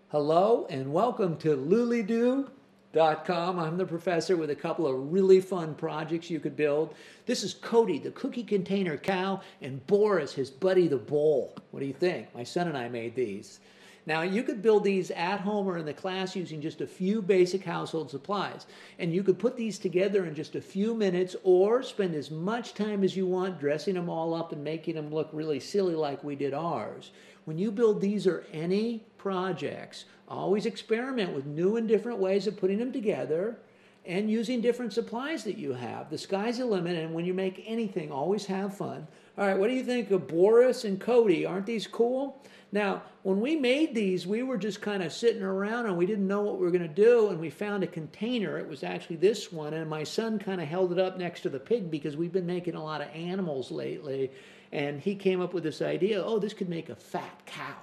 Hello and welcome to lulydoo.com. I'm the professor with a couple of really fun projects you could build. This is Cody, the cookie container cow, and Boris, his buddy, the bowl. What do you think? My son and I made these. Now, you could build these at home or in the class using just a few basic household supplies. And you could put these together in just a few minutes or spend as much time as you want dressing them all up and making them look really silly like we did ours. When you build these or any projects, always experiment with new and different ways of putting them together and using different supplies that you have. The sky's the limit, and when you make anything, always have fun. All right, what do you think of Boris and Cody? Aren't these cool? Now, when we made these, we were just kind of sitting around and we didn't know what we were going to do, and we found a container. It was actually this one, and my son kind of held it up next to the pig because we've been making a lot of animals lately, and he came up with this idea, oh, this could make a fat cow.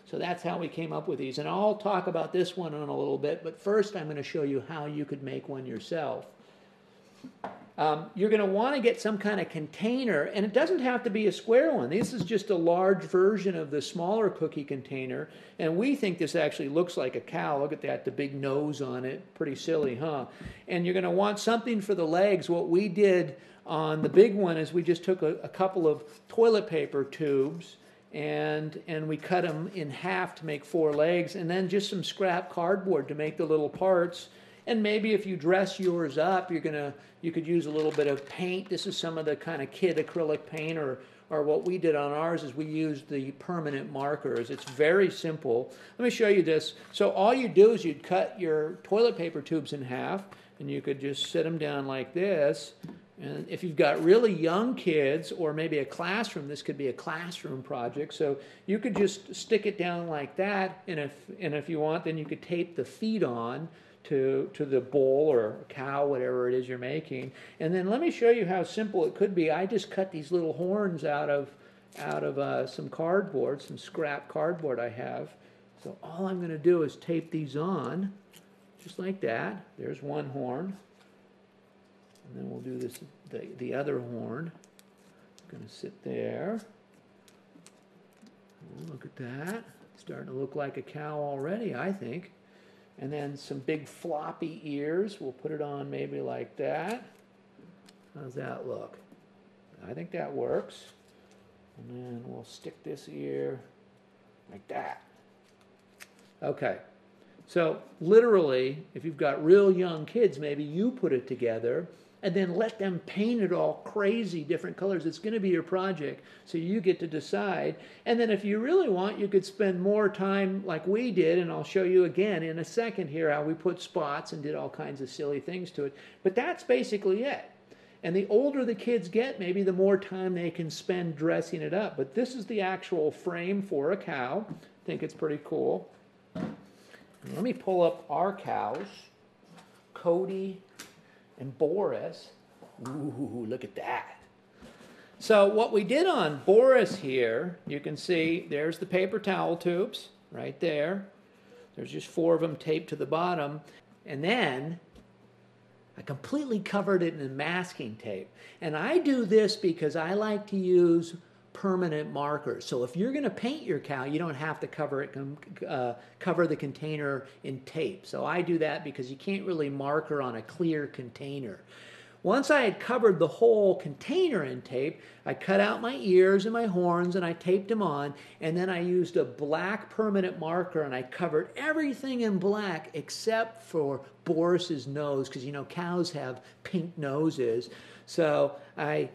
So that's how we came up with these, and I'll talk about this one in a little bit, but first I'm going to show you how you could make one yourself. You're going to want to get some kind of container, and it doesn't have to be a square one. This is just a large version of the smaller cookie container, and we think this actually looks like a cow. Look at that, the big nose on it. Pretty silly, huh? And you're going to want something for the legs. What we did on the big one is we just took a couple of toilet paper tubes, and we cut them in half to make 4 legs, and then just some scrap cardboard to make the little parts. And maybe if you dress yours up, you could use a little bit of paint. This is some of the kind of kid acrylic paint, or what we did on ours is we used the permanent markers. It's very simple. Let me show you this. So all you do is you'd cut your toilet paper tubes in half, and you could just sit them down like this. And if you've got really young kids, or maybe a classroom, this could be a classroom project. So you could just stick it down like that, and if you want, then you could tape the feet on to the bowl or cow, whatever it is you're making. And then let me show you how simple it could be. I just cut these little horns out of some cardboard, some scrap cardboard I have. So all I'm going to do is tape these on, just like that. There's one horn. And then we'll do this, the other horn. It's going to sit there. Oh, look at that. It's starting to look like a cow already, I think. And then some big floppy ears. We'll put it on maybe like that. How's that look? I think that works. And then we'll stick this ear like that. Okay. So literally, if you've got real young kids, maybe you put it together and then let them paint it all crazy different colors. It's going to be your project, so you get to decide. And then if you really want, you could spend more time like we did, and I'll show you again in a second here how we put spots and did all kinds of silly things to it. But that's basically it. And the older the kids get, maybe the more time they can spend dressing it up. But this is the actual frame for a cow. I think it's pretty cool. Let me pull up our cows, Cody and Boris. Ooh, look at that. So what we did on Boris here, you can see there's the paper towel tubes right there. There's just 4 of them taped to the bottom. And then I completely covered it in masking tape. And I do this because I like to use permanent markers. So if you're going to paint your cow, you don't have to cover the container in tape. So I do that because you can't really marker on a clear container. Once I had covered the whole container in tape, I cut out my ears and my horns and I taped them on, and then I used a black permanent marker and I covered everything in black except for Boris's nose, because you know cows have pink noses. So I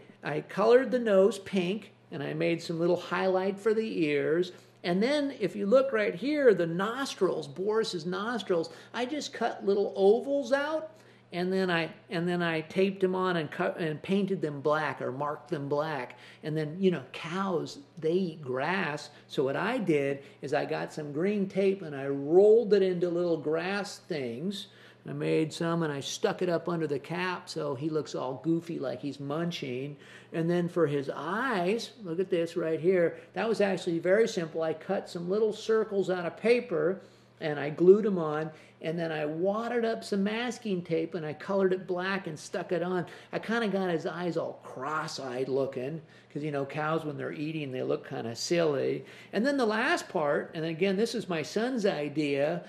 colored the nose pink, and I made some little highlight for the ears. And then if you look right here, the nostrils, Boris's nostrils, I just cut little ovals out, and then I taped them on and painted them black or marked them black. And then, you know, cows, they eat grass. So what I did is I got some green tape and I rolled it into little grass things. I made some and I stuck it up under the cap so he looks all goofy like he's munching. And then for his eyes, look at this right here. That was actually very simple. I cut some little circles out of paper and I glued them on, and then I wadded up some masking tape and I colored it black and stuck it on. I kind of got his eyes all cross-eyed looking, because you know, cows when they're eating, they look kind of silly. And then the last part, and again, this is my son's idea,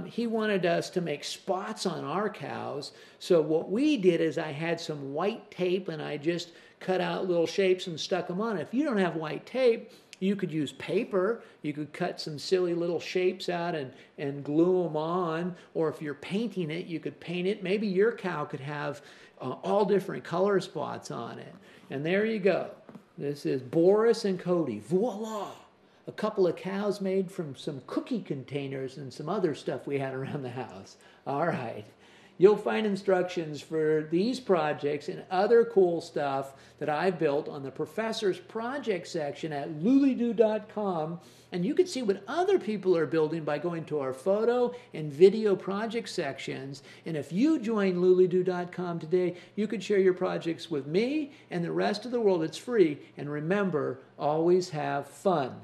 he wanted us to make spots on our cows. So what we did is I had some white tape and I just cut out little shapes and stuck them on. If you don't have white tape, you could use paper. You could cut some silly little shapes out and glue them on. Or if you're painting it, you could paint it. Maybe your cow could have all different color spots on it. And there you go. This is Boris and Cody. Voila! A couple of cows made from some cookie containers and some other stuff we had around the house. All right. You'll find instructions for these projects and other cool stuff that I've built on the Professor's Project section at lulido.com. And you can see what other people are building by going to our photo and video project sections. And if you join lulido.com today, you could share your projects with me and the rest of the world. It's free. And remember, always have fun.